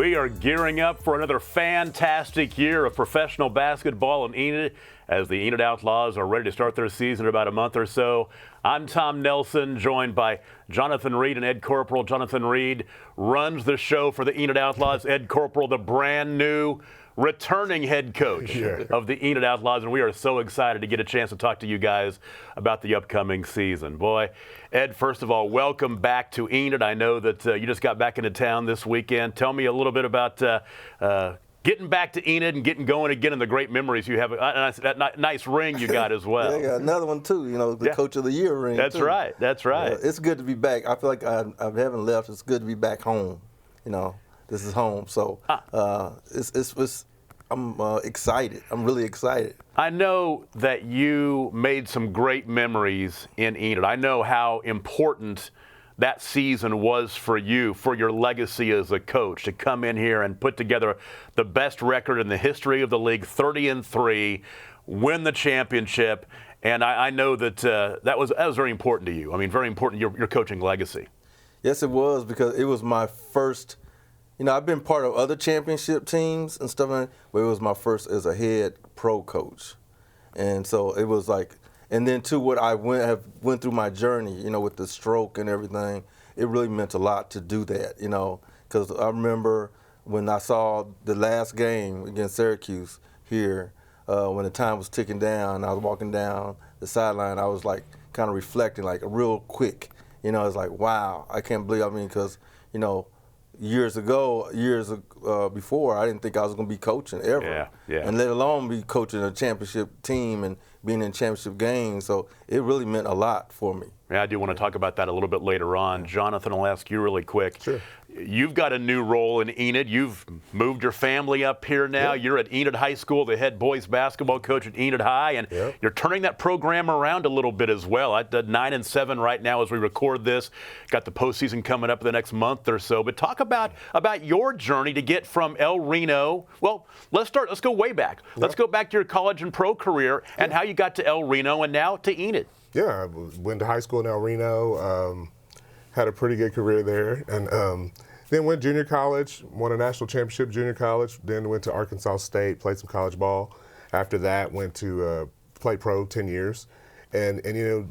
We are gearing up for another fantastic year of professional basketball in Enid as the Enid Outlaws are ready to start their season in about a month or so. I'm Tom Nelson, joined by Jonathan Reed and Ed Corporal. Jonathan Reed runs the show for the Enid Outlaws. Ed Corporal, the brand new returning head coach of the Enid Outlaws, and we are so excited to get a chance to talk to you guys about the upcoming season. Boy, Ed, first of all, welcome back to Enid. I know that you just got back into town this weekend. Tell me a little bit about getting back to Enid and getting going again and the great memories you have. That nice ring you got as well. Yeah, another one too, the Coach of the Year ring. That's too. Right, that's right. It's good to be back. I feel like I haven't left. It's good to be back home. This is home. So I'm excited. I'm really excited. I know that you made some great memories in Enid. I know how important that season was for you, for your legacy as a coach, to come in here and put together the best record in the history of the league, 30-3, win the championship. And I know that that was very important to you. I mean, very important, your coaching legacy. Yes, it was, because it was my first. I've been part of other championship teams and stuff like that, but it was my first as a head pro coach. And so it was like, and then too, what I went through my journey, with the stroke and everything, it really meant a lot to do that, because I remember when I saw the last game against Syracuse here, when the time was ticking down, I was walking down the sideline, I was like kind of reflecting, like real quick, it's like, wow, I can't believe, because, years before, I didn't think I was going to be coaching ever, and let alone be coaching a championship team and being in championship games. So it really meant a lot for me. Yeah, I do want to talk about that a little bit later on. Jonathan, I'll ask you really quick. Sure. You've got a new role in Enid. You've moved your family up here now. You're at Enid High School, the head boys basketball coach at Enid High, and you're turning that program around a little bit as well. At 9-7 right now as we record this. Got the postseason coming up in the next month or so. But talk about your journey to get from El Reno. Well, let's go way back. Let's go back to your college and pro career and how you got to El Reno and now to Enid. Yeah, I went to high school in El Reno, had a pretty good career there, and then went junior college, won a national championship junior college, then went to Arkansas State, played some college ball. After that, went to play pro 10 years. And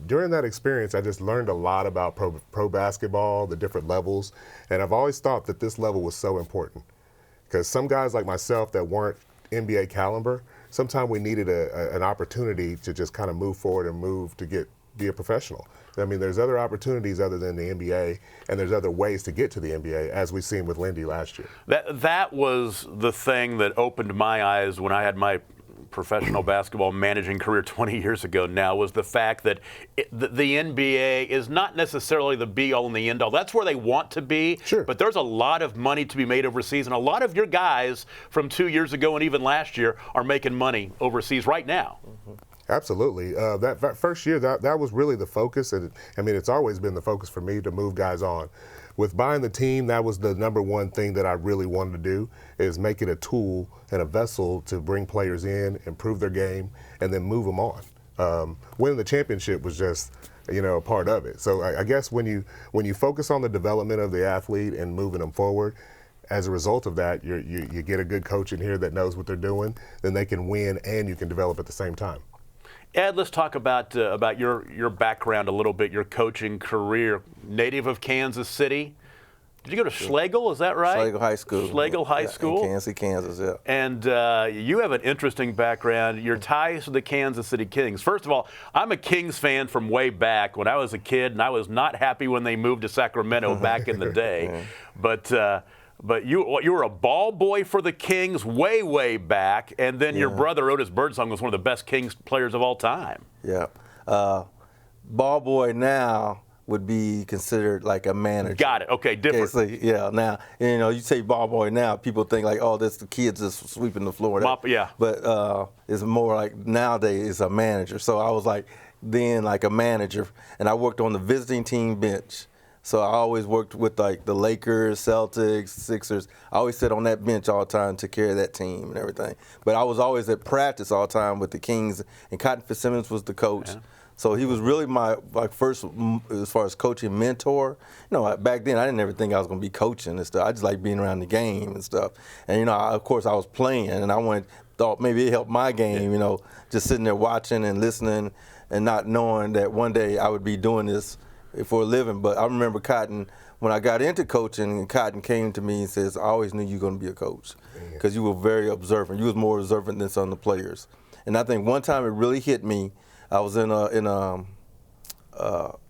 during that experience, I just learned a lot about pro basketball, the different levels, and I've always thought that this level was so important. Because some guys like myself that weren't NBA caliber, sometimes we needed an opportunity to just kind of move forward and move to be a professional. I mean, there's other opportunities other than the NBA, and there's other ways to get to the NBA, as we've seen with Lindy last year. That was the thing that opened my eyes when I had my professional basketball managing career 20 years ago now, was the fact that the NBA is not necessarily the be-all and the end-all. That's where they want to be, but there's a lot of money to be made overseas, and a lot of your guys from 2 years ago and even last year are making money overseas right now. Absolutely. That first year, that was really the focus, and it's always been the focus for me to move guys on. With buying the team, that was the number one thing that I really wanted to do, is make it a tool and a vessel to bring players in, improve their game, and then move them on. Winning the championship was just, a part of it. So I guess when you focus on the development of the athlete and moving them forward, as a result of that, you get a good coach in here that knows what they're doing, then they can win and you can develop at the same time. Ed, let's talk about your background a little bit, your coaching career. Native of Kansas City. Did you go to Schlegel, is that right? Schlegel High School. Schlegel High School? In Kansas City, Kansas, yeah. And you have an interesting background, your ties to the Kansas City Kings. First of all, I'm a Kings fan from way back when I was a kid, and I was not happy when they moved to Sacramento back in the day. But you were a ball boy for the Kings way back, and then your brother Otis Birdsong was one of the best Kings players of all time. Yeah. Ball boy now would be considered like a manager. Got it. Okay, different. Okay, so, now, you say ball boy now, people think like, oh, that's the kids just sweeping the floor. But it's more like nowadays it's a manager. So I was like then like a manager, and I worked on the visiting team bench. So I always worked with like the Lakers, Celtics, Sixers. I always sat on that bench all the time, took care of that team and everything. But I was always at practice all the time with the Kings, and Cotton Fitzsimmons was the coach. Yeah. So he was really my first, as far as coaching, mentor. Back then I didn't ever think I was going to be coaching and stuff. I just like being around the game and stuff. And of course I was playing, and I thought maybe it helped my game. Just sitting there watching and listening, and not knowing that one day I would be doing this for a living. But I remember Cotton, when I got into coaching, and Cotton came to me and says, "I always knew you were going to be a coach because you were very observant. You was more observant than some of the players." And I think one time it really hit me. I was in a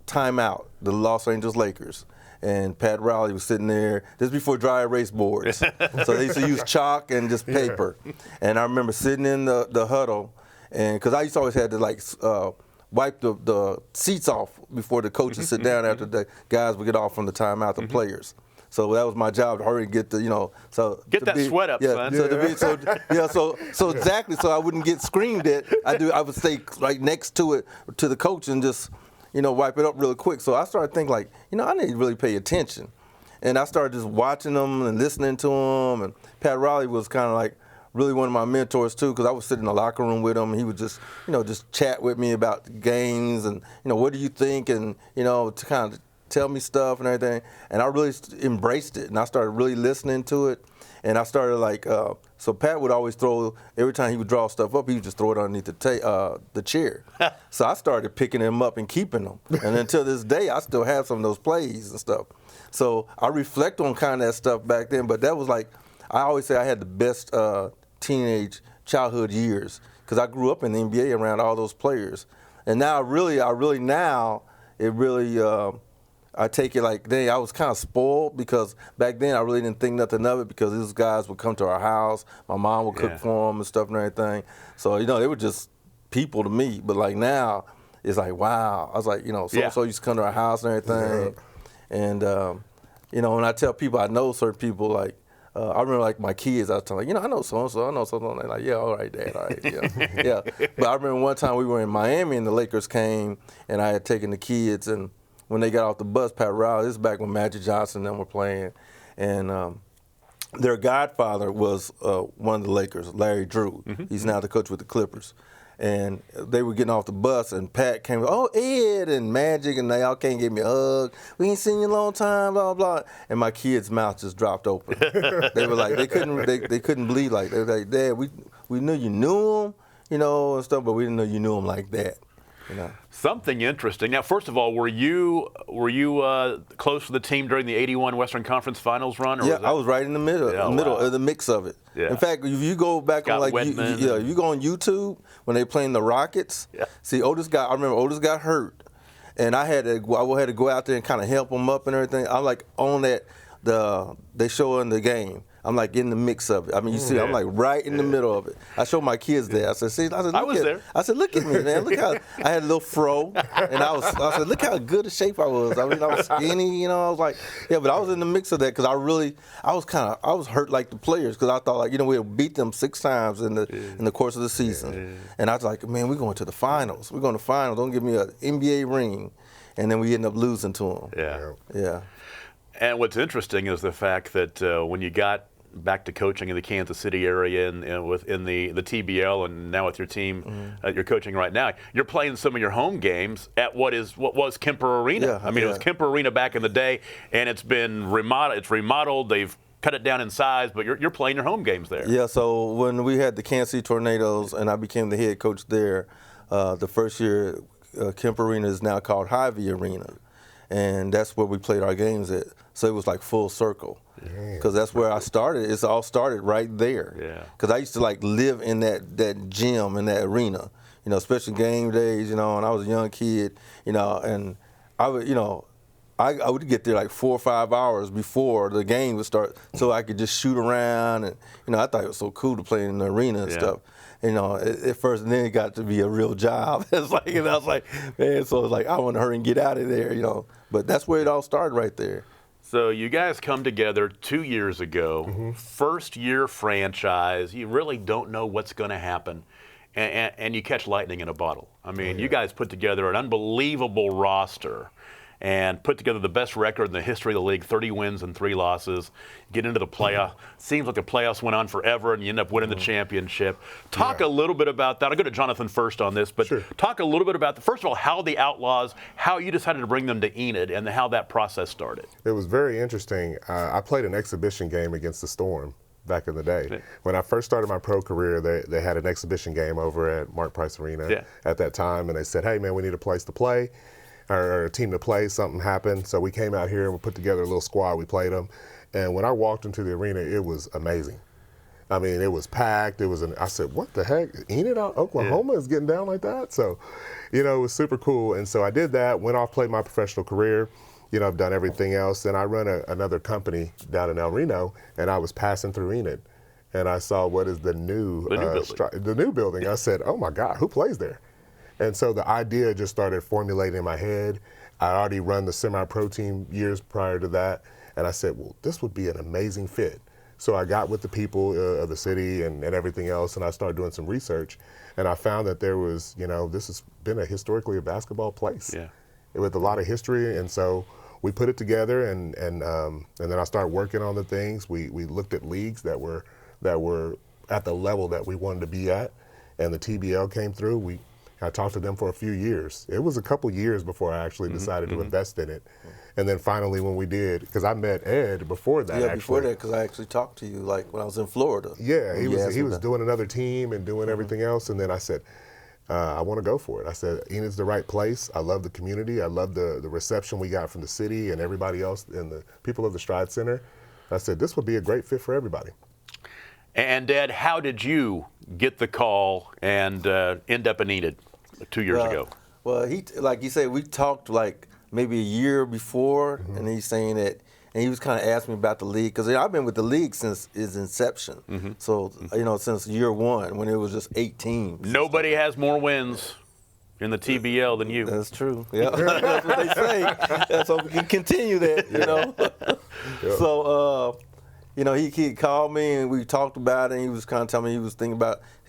timeout, the Los Angeles Lakers, and Pat Riley was sitting there. This is before dry erase boards, so they used to use chalk and just paper. And I remember sitting in the huddle, and because I used to always have to wipe the seats off before the coaches sit down after the guys would get off from the timeout, the players. So that was my job to hurry and get get that sweat up, son. So exactly. So I wouldn't get screamed at. I would stay right next to the coach and just wipe it up really quick. So I started thinking I need to really pay attention, and I started just watching them and listening to them. And Pat Riley was kind of really one of my mentors too, because I would sit in the locker room with him, and he would just chat with me about the games and what do you think, and to kind of tell me stuff and everything. And I really embraced it, and I started really listening to it. And I started so Pat would always throw, every time he would draw stuff up, he would just throw it underneath the chair. So I started picking them up and keeping them. And until this day, I still have some of those plays and stuff. So I reflect on kind of that stuff back then, but that was I always say I had the best teenage childhood years, because I grew up in the NBA around all those players. And now I take it I was kind of spoiled, because back then I really didn't think nothing of it, because these guys would come to our house. My mom would cook for them and stuff and everything. So, they were just people to me. But now, it's wow. I was so-and-so used to come to our house and everything. And, when I tell people I know certain people, I remember my kids, I was telling I know so-and-so, I know so-and-so. They're like, yeah, all right, Dad, all right, yeah. Yeah. But I remember one time we were in Miami and the Lakers came, and I had taken the kids, and when they got off the bus, Pat Riley, this is back when Magic Johnson and them were playing, and their godfather was one of the Lakers, Larry Drew. He's now the coach with the Clippers. And they were getting off the bus, and Pat came, "Oh, Ed and Magic, and they all came and gave me a hug. We ain't seen you in a long time, blah, blah." And my kids' mouth just dropped open. They were they couldn't believe, they were like, "Dad, we knew you knew him, and stuff, but we didn't know you knew him like that." Something interesting. Now, first of all, were you close to the team during the '81 Western Conference Finals run? Or I was right in the middle of the mix of it. Yeah. In fact, if you go back if you go on YouTube when they playing the Rockets, see I remember Otis got hurt, and I had to go out there and kind of help him up and everything. I'm on that they show in the game. I'm in the mix of it. I mean, you see, I'm right in the middle of it. I showed my kids there. I said, "See," I was there. I said, "Look at me, man. Look how I had a little fro, and I said, look how good a shape I was. I mean, I was skinny, I was but I was in the mix of that, because I was hurt like the players, because I thought we'll beat them 6 times in the course of the season, and I was like, man, we're going to the finals. We're going to the finals. Don't give me an NBA ring, and then we end up losing to them. Yeah. And what's interesting is the fact that when you got back to coaching in the Kansas City area and within the TBL, and now with your team you're coaching right now, you're playing some of your home games at what was Kemper Arena. It was Kemper Arena back in the day, and it's been remodeled. It's remodeled. They've cut it down in size, but you're playing your home games there. Yeah. So when we had the Kansas City Tornadoes and I became the head coach there, the first year, Kemper Arena is now called Hy-Vee Arena, and that's where we played our games at. So it was full circle, because that's where I started. It's all started right there. Yeah. Because I used to live in that gym, in that arena, especially game days, and I was a young kid, and I would, I would get there 4 or 5 hours before the game would start, so I could just shoot around, and I thought it was so cool to play in the arena and stuff. At first, and then it got to be a real job. And I was like, man, so it's I want to hurry and get out of there, But that's where it all started, right there. So you guys come together 2 years ago, first year franchise. You really don't know what's going to happen, and you catch lightning in a bottle. I mean, you guys put together an unbelievable roster, and put together the best record in the history of the league, 30 wins and 3 losses, get into the playoff. Seems like the playoffs went on forever, and you end up winning the championship. Talk a little bit about that. I'll go to Jonathan first on this, but talk a little bit about, first of all, how the Outlaws, how you decided to bring them to Enid, and how that process started. It was very interesting. I played an exhibition game against the Storm back in the day. When I first started my pro career, they had an exhibition game over at Mark Price Arena at that time, and they said, hey, man, we need a place to play, or a team to play. Something happened. So we came out here and we put together a little squad. We played them. And when I walked into the arena, it was amazing. I mean, it was packed. I said, what the heck? Enid, Oklahoma is getting down like that? So, it was super cool. And so I did that, went off, played my professional career. I've done everything else. And I run another company down in El Reno, and I was passing through Enid. And I saw what is the new building. I said, oh my God, who plays there? And so the idea just started formulating in my head. I already run the semi-pro team years prior to that. And I said, well, this would be an amazing fit. So I got with the people of the city and everything else, and I started doing some research. And I found that there was, this has been historically a basketball place with a lot of history. And so we put it together, and then I started working on the things. We looked at leagues that were at the level that we wanted to be at, and the TBL came through. I talked to them for a few years. It was a couple years before I actually decided to invest in it. And then finally when we did, because I met Ed before that. Yeah, before that, because I actually talked to you like when I was in Florida. Yeah, he was doing another team and doing everything else. And then I said, I want to go for it. I said, Enid's the right place. I love the community. I love the reception we got from the city and everybody else and the people of the Stride Center. I said, this would be a great fit for everybody. And Ed, how did you get the call and end up in Enid 2 years ago? Well, like you said, we talked like maybe a year before, and he's saying that, and he was kind of asking me about the league, because I've been with the league since its inception. So, since year one, when it was just 8 teams. Nobody has more wins in the TBL than you. That's true. Yeah, that's what they say. So we can continue that, So, he called me and we talked about it, and he was kind of telling me he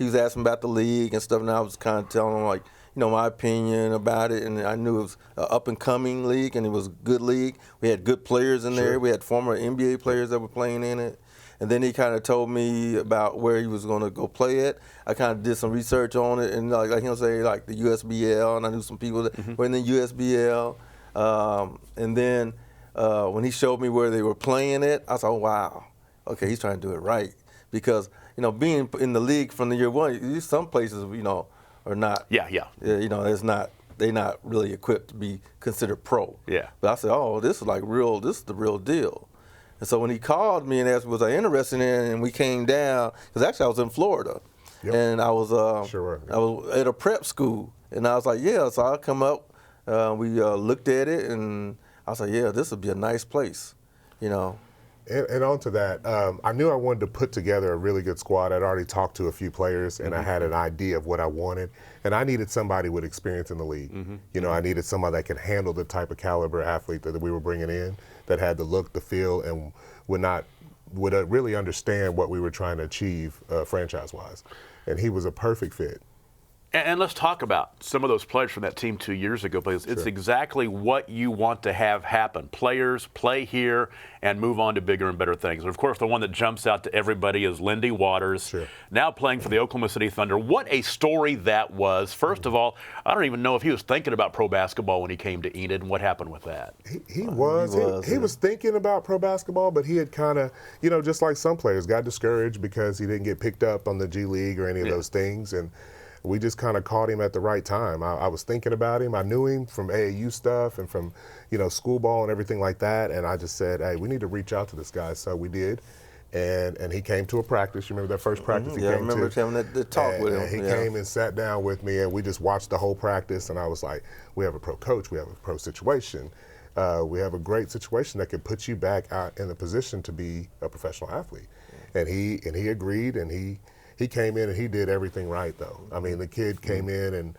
was asking about the league and stuff, and I was kind of telling him, like, my opinion about it, and I knew it was an up-and-coming league, and it was a good league. We had good players in there. We had former NBA players that were playing in it. And then he kind of told me about where he was going to go play it. I kind of did some research on it, and like he'll say, like the USBL, and I knew some people that were in the USBL. And then when he showed me where they were playing it, I thought, wow, okay, he's trying to do it right. Because, being in the league from the year one, some places, are not. They're not really equipped to be considered pro. Yeah. But I said, oh, this is the real deal. And so when he called me and asked, was I interested in it, and we came down, because actually I was in Florida, and I was I was at a prep school, and I was like, yeah, so I'll come up. We looked at it, and I was like, yeah, this would be a nice place, And on to that, I knew I wanted to put together a really good squad. I'd already talked to a few players, and I had an idea of what I wanted. And I needed somebody with experience in the league. I needed somebody that could handle the type of caliber athlete that we were bringing in, that had the look, the feel, and would really understand what we were trying to achieve franchise-wise. And he was a perfect fit. And let's talk about some of those players from that team 2 years ago, because it's exactly what you want to have happen. Players play here and move on to bigger and better things. And of course, the one that jumps out to everybody is Lindy Waters, now playing for the Oklahoma City Thunder. What a story that was. First of all, I don't even know if he was thinking about pro basketball when he came to Enid, and what happened with that. He was thinking about pro basketball, but he had kind of, just like some players, got discouraged because he didn't get picked up on the G League or any of those things. And we just kind of caught him at the right time. I was thinking about him. I knew him from AAU stuff and from, school ball and everything like that. And I just said, hey, we need to reach out to this guy. So we did. And he came to a practice. You remember that first practice he came to? I remember having the talk with him. He came and sat down with me, and we just watched the whole practice. And I was like, we have a pro coach. We have a pro situation. We have a great situation that could put you back out in the position to be a professional athlete. And he agreed, and he came in and he did everything right, though. I mean, the kid came in, and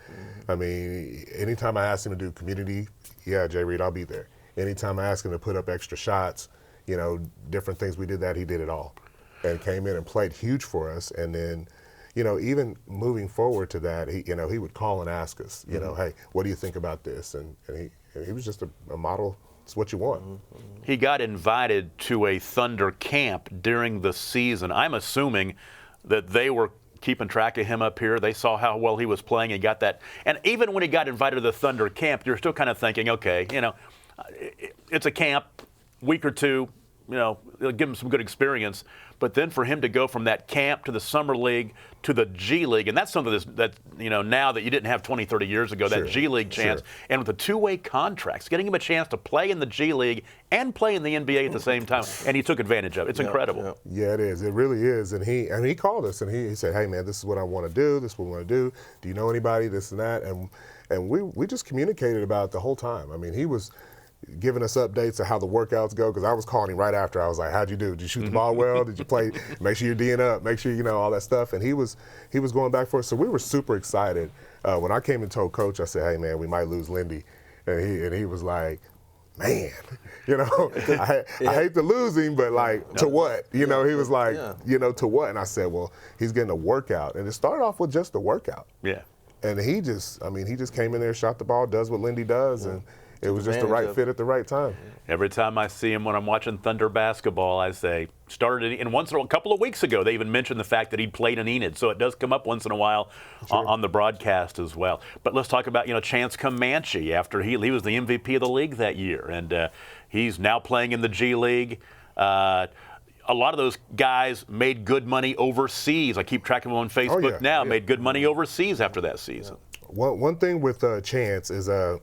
I mean, anytime I asked him to do community, yeah, Jay Reed, I'll be there. Anytime I asked him to put up extra shots, different things, he did it all. And came in and played huge for us. And then, even moving forward to that, he would call and ask us, hey, what do you think about this? And he was just a model. It's what you want. He got invited to a Thunder camp during the season. I'm assuming that they were keeping track of him up here. They saw how well he was playing and got that. And even when he got invited to the Thunder camp, you're still kind of thinking, okay, it's a camp, week or two, it'll give him some good experience. But then for him to go from that camp to the Summer League to the G League, and that's something that now that you didn't have 20, 30 years ago, that G League chance, and with the two-way contracts, getting him a chance to play in the G League and play in the NBA at the same time, and he took advantage of it. It's incredible. Yeah, it is. It really is. And he called us, and he said, hey, man, this is what I want to do. This is what we want to do. Do you know anybody, this and that? And we just communicated about it the whole time. I mean, he was giving us updates of how the workouts go, because I was calling him right after. I was like, how'd you do? Did you shoot the ball well? Did you play? Make sure you're D'ing up. Make sure all that stuff. And he was going back for us. So we were super excited. When I came and told Coach, I said, hey, man, we might lose Lindy. And he was like, man, I hate to lose him, but to what? He was like, to what? And I said, well, he's getting a workout. And it started off with just a workout. Yeah. And he just came in there, shot the ball, does what Lindy does, and it was just the right fit at the right time. Every time I see him when I'm watching Thunder basketball, I say, started, and a couple of weeks ago, they even mentioned the fact that he played in Enid, so it does come up once in a while on the broadcast as well. But let's talk about, Chance Comanche, after he was the MVP of the league that year, and he's now playing in the G League. A lot of those guys made good money overseas. I keep track of them on Facebook now, made good money overseas after that season. One thing with Chance is I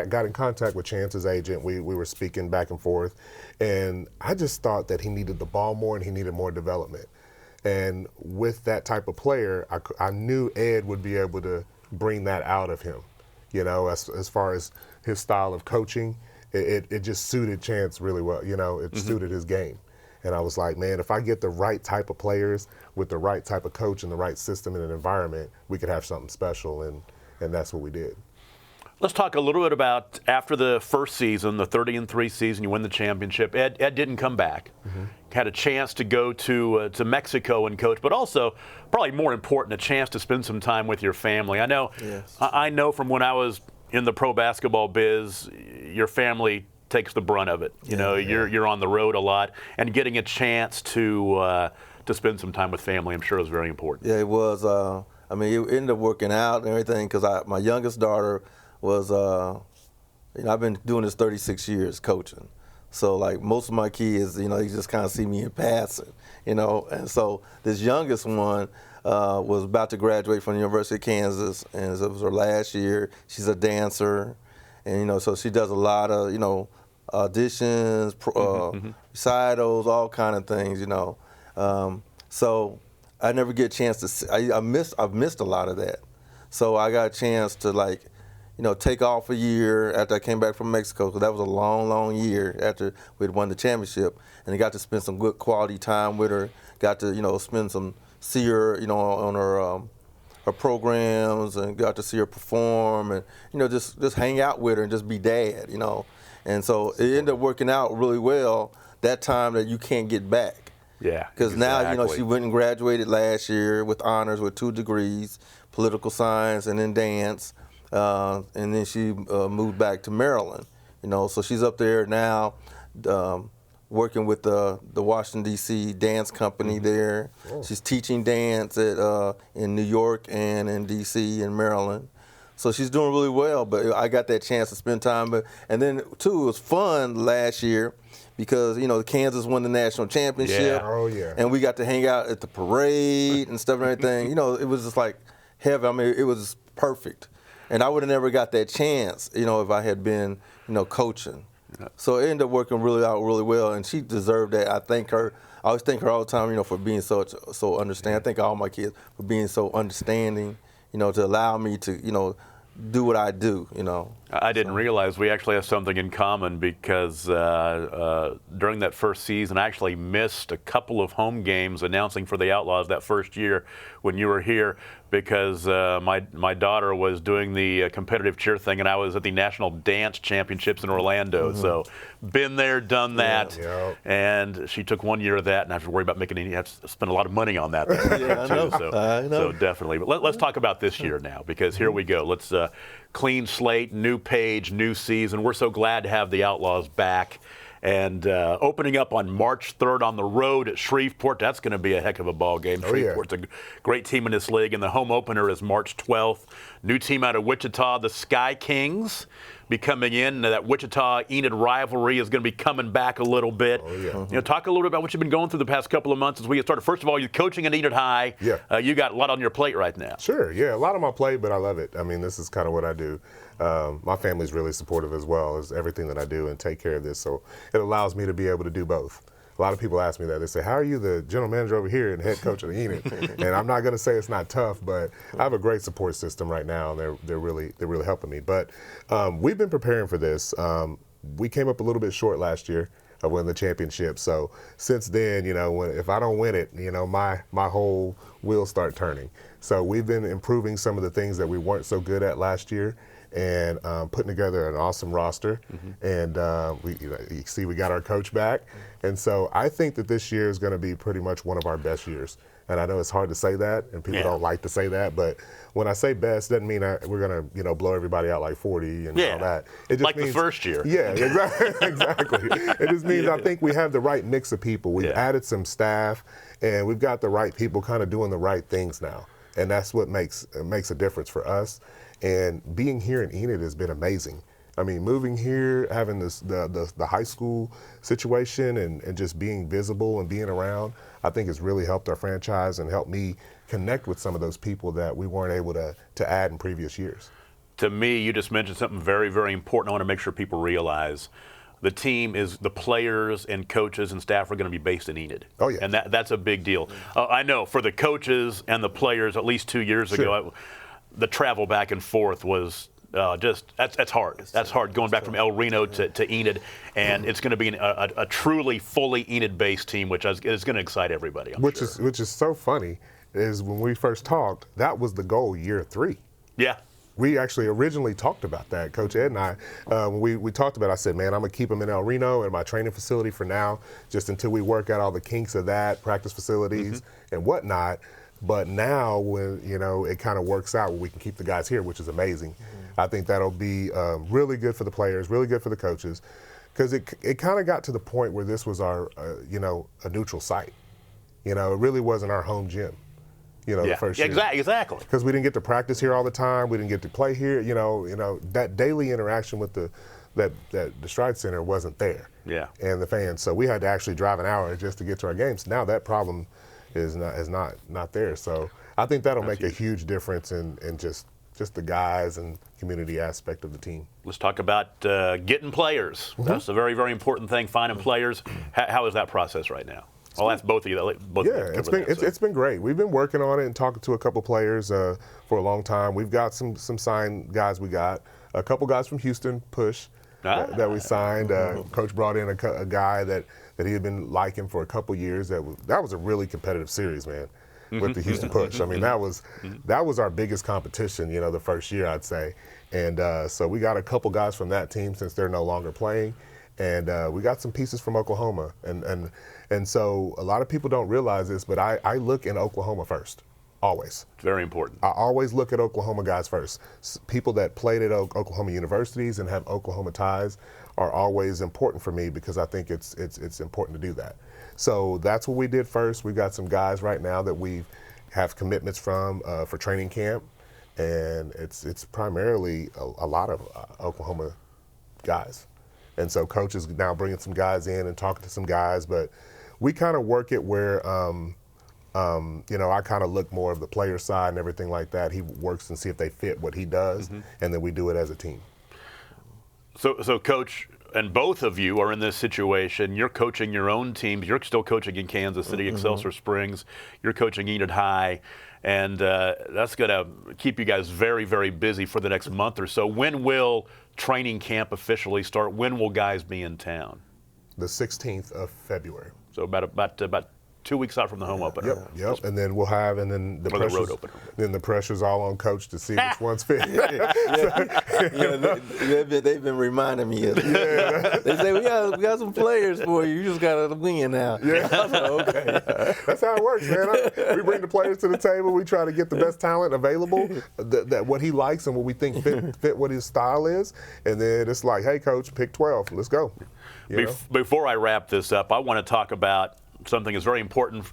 got in contact with Chance's agent. We were speaking back and forth, and I just thought that he needed the ball more and he needed more development. And with that type of player, I knew Ed would be able to bring that out of him. As far as his style of coaching, it just suited Chance really well. It suited his game. And I was like, man, if I get the right type of players with the right type of coach and the right system and an environment, we could have something special, and that's what we did. Let's talk a little bit about after the first season, the 30-3 season, you win the championship. Ed didn't come back. Had a chance to go to Mexico and coach, but also, probably more important, a chance to spend some time with your family. I know from when I was in the pro basketball biz, your family takes the brunt of it. You're on the road a lot, and getting a chance to spend some time with family, I'm sure, was very important. Yeah, it was. It ended up working out and everything, because my youngest daughter was, I've been doing this 36 years coaching. So most of my kids, you just kind of see me in passing, And so this youngest one was about to graduate from the University of Kansas, and it was her last year. She's a dancer, and so she does a lot of, auditions, recitals, all kind of things, So I never get a chance to see. I've missed a lot of that. So I got a chance to take off a year after I came back from Mexico, because that was a long, long year after we'd won the championship, and I got to spend some good quality time with her. Got to see her, on her programs, and got to see her perform, and just hang out with her and just be dad, And so it ended up working out really well that time that you can't get back. Yeah. Because now, she went and graduated last year with honors with 2 degrees, political science and then dance. And then she moved back to Maryland, So she's up there now working with the Washington, D.C. dance company there. Oh. She's teaching dance in New York and in D.C. and Maryland. So she's doing really well, but I got that chance to spend time. And then, too, it was fun last year because, Kansas won the national championship. Yeah. Oh, yeah. And we got to hang out at the parade and stuff and everything. It was just like heaven. It was perfect. And I would have never got that chance, if I had been, coaching. Yeah. So it ended up working really well, and she deserved that. I always thank her all the time, for being so understanding. I thank all my kids for being so understanding, to allow me to, do what I do, I didn't realize we actually have something in common because during that first season, I actually missed a couple of home games announcing for the Outlaws that first year when you were here because my daughter was doing the competitive cheer thing, and I was at the National Dance Championships in Orlando. So been there, done that, and she took 1 year of that, and I have to worry about making any. I have to spend a lot of money on that. Yeah, I know. So definitely. But let's talk about this year now because here we go. Let's clean slate, new page, new season. We're so glad to have the Outlaws back. And opening up on March 3rd on the road at Shreveport, that's going to be a heck of a ball game. Shreveport's a great team in this league, and the home opener is March 12th. New team out of Wichita, the Sky Kings, be coming in. That Wichita-Enid rivalry is going to be coming back a little bit. Talk a little bit about what you've been going through the past couple of months as we get started. First of all, you're coaching at Enid High. You got a lot on your plate right now. Sure, a lot on my plate, but I love it. I mean, this is kind of what I do. My family's really supportive as well as everything that I do and take care of this. So it allows me to be able to do both. A lot of people ask me that. They say, how are you the general manager over here and head coach at Enid? And I'm not going to say it's not tough, but I have a great support system right now, and they're really helping me. But we've been preparing for this. We came up a little bit short last year of winning the championship. So since then, if I don't win it, my whole wheels start turning. So we've been improving some of the things that we weren't so good at last year, and putting together an awesome roster. And you see we got our coach back. And so I think that this year is going to be pretty much one of our best years. And I know it's hard to say that, and people don't like to say that, but when I say best, doesn't mean we're going to blow everybody out like 40 and all that. It just like means, the first year. Yeah, exactly. It just means I think we have the right mix of people. We've added some staff, and we've got the right people kind of doing the right things now. And that's what makes a difference for us. And being here in Enid has been amazing. I mean, moving here, having the high school situation and just being visible and being around, I think has really helped our franchise and helped me connect with some of those people that we weren't able to add in previous years. To me, you just mentioned something very, very important. I want to make sure people realize the team is the players and coaches and staff are going to be based in Enid. Oh, yeah. And that's a big deal. I know for the coaches and the players, at least 2 years ago, the travel back and forth was that's hard. That's hard going back from El Reno to Enid, and it's going to be a truly fully Enid-based team, which is going to excite everybody. Which is so funny is when we first talked, that was the goal year 3. Yeah. We actually originally talked about that. Coach Ed and I, when we talked about it, I said, man, I'm going to keep them in El Reno in my training facility for now, just until we work out all the kinks of that, practice facilities and whatnot. But now when, it kind of works out where we can keep the guys here, which is amazing. I think that'll be really good for the players, really good for the coaches, because it kind of got to the point where this was our, a neutral site. It really wasn't our home gym. The first year. Exactly. Because we didn't get to practice here all the time. We didn't get to play here. That daily interaction with the Stride Center wasn't there. Yeah. And the fans. So we had to actually drive an hour just to get to our games. Now that problem is not there. So I think that'll make a huge difference in just the guys and community aspect of the team. Let's talk about getting players. That's a very, very important thing, finding players. How is that process right now? I'll ask both of you. It's been great. We've been working on it and talking to a couple players for a long time. We've got some signed guys. We got a couple guys from Houston, Push, that we signed. Coach brought in a guy that he had been liking for a couple years. That was a really competitive series, man, with the Houston Push. I mean, that was our biggest competition, the first year, I'd say. And so we got a couple guys from that team since they're no longer playing. And we got some pieces from Oklahoma. And so a lot of people don't realize this, but I look in Oklahoma first, always. It's very important. I always look at Oklahoma guys first. People that played at Oklahoma universities and have Oklahoma ties are always important for me because I think it's important to do that. So that's what we did first. We've got some guys right now that we have commitments from for training camp, and it's primarily a lot of Oklahoma guys. And so Coach is now bringing some guys in and talking to some guys, but we kind of work it where, I kind of look more of the player side and everything like that. He works and see if they fit what he does, and then we do it as a team. So Coach, and both of you are in this situation. You're coaching your own teams. You're still coaching in Kansas City, Excelsior Springs. You're coaching Enid High. And that's going to keep you guys very, very busy for the next month or so. When will training camp officially start? When will guys be in town? The 16th of February. So about 2 weeks out from the home opener. Yep. And then the road opener. Then the pressure's all on coach to see which one's fit. They've been reminding me of it. They say we got some players for you. You just got to win now. Yeah. Okay. That's how it works, man. We bring the players to the table. We try to get the best talent available, that what he likes and what we think fit what his style is. And then it's like, hey, coach, pick 12. Let's go. Before I wrap this up, I want to talk about something that's very important,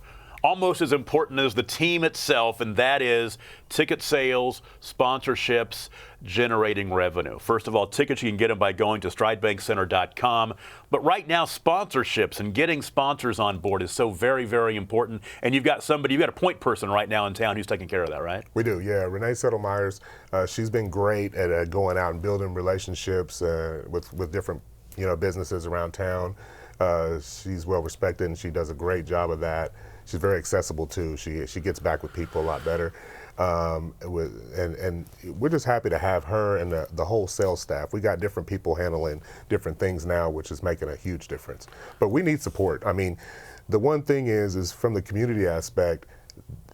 almost as important as the team itself, and that is ticket sales, sponsorships, generating revenue. First of all, tickets, you can get them by going to stridebankcenter.com. But right now, sponsorships and getting sponsors on board is so very, very important. And you've got a point person right now in town who's taking care of that, right? We do, yeah. Renee Settlemyers, she's been great at going out and building relationships with different businesses around town. She's well respected and she does a great job of that. She's very accessible too. She gets back with people a lot better. And we're just happy to have her and the whole sales staff. We got different people handling different things now, which is making a huge difference. But we need support. I mean, the one thing is from the community aspect,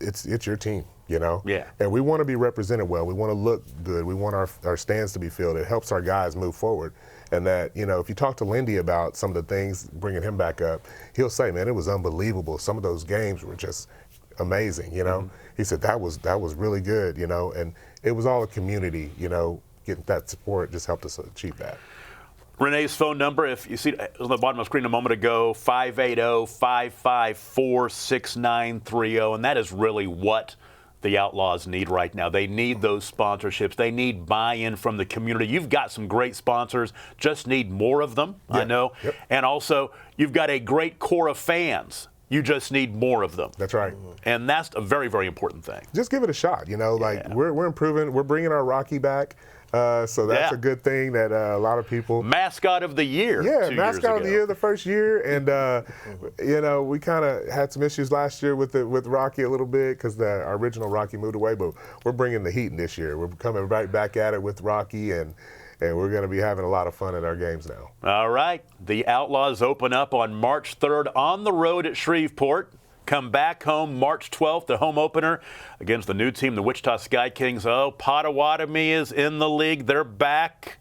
it's your team, Yeah. And we want to be represented well. We want to look good. We want our stands to be filled. It helps our guys move forward. And that, if you talk to Lindy about some of the things, bringing him back up, he'll say, man, it was unbelievable. Some of those games were just amazing, He said that was really good, and it was all a community, getting that support just helped us achieve that. Renee's phone number, if you see it on the bottom of the screen a moment ago, 580-554-6930, and that is really what the Outlaws need right now. They need those sponsorships. They need buy-in from the community. You've got some great sponsors, just need more of them, I know. Yep. And also, you've got a great core of fans. You just need more of them. That's right. And that's a very, very important thing. Just give it a shot, like we're improving. We're bringing our Rocky back. So that's a good thing that a lot of people. Mascot of the year. Yeah, mascot of the year the first year. And, we kind of had some issues last year with Rocky a little bit because our original Rocky moved away. But we're bringing the heat this year. We're coming right back at it with Rocky. And we're going to be having a lot of fun at our games now. All right. The Outlaws open up on March 3rd on the road at Shreveport. Come back home March 12th, the home opener against the new team, the Wichita Sky Kings. Oh, Potawatomi is in the league. They're back.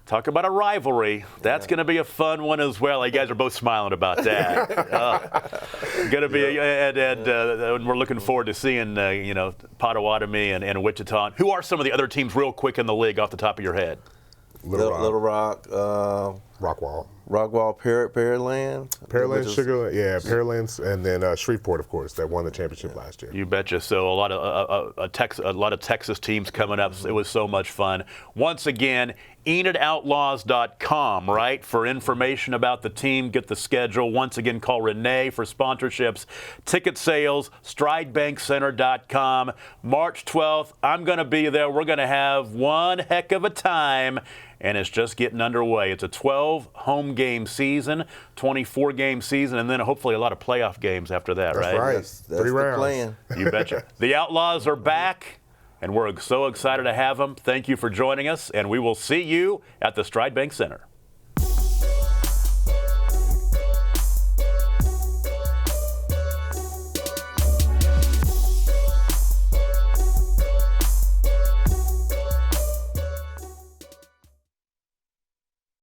Talk about a rivalry. That's going to be a fun one as well. You guys are both smiling about that. Going to be, and we're looking forward to seeing, Potawatomi and Wichita. Who are some of the other teams real quick in the league off the top of your head? Little Rock. Rockwall. Pearland. Pearland, Sugar, Pearland, and then Shreveport, of course, that won the championship last year. You betcha. So a lot of Texas teams coming up. It was so much fun. Once again, EnidOutlaws.com, right, for information about the team. Get the schedule. Once again, call Renee for sponsorships. Ticket sales, stridebankcenter.com. March 12th, I'm going to be there. We're going to have one heck of a time. And it's just getting underway. It's a 12-home game season, 24-game season, and then hopefully a lot of playoff games after that, That's right? That's 3 the rounds. plan. You betcha. The Outlaws are back, and we're so excited to have them. Thank you for joining us, and we will see you at the Stride Bank Center.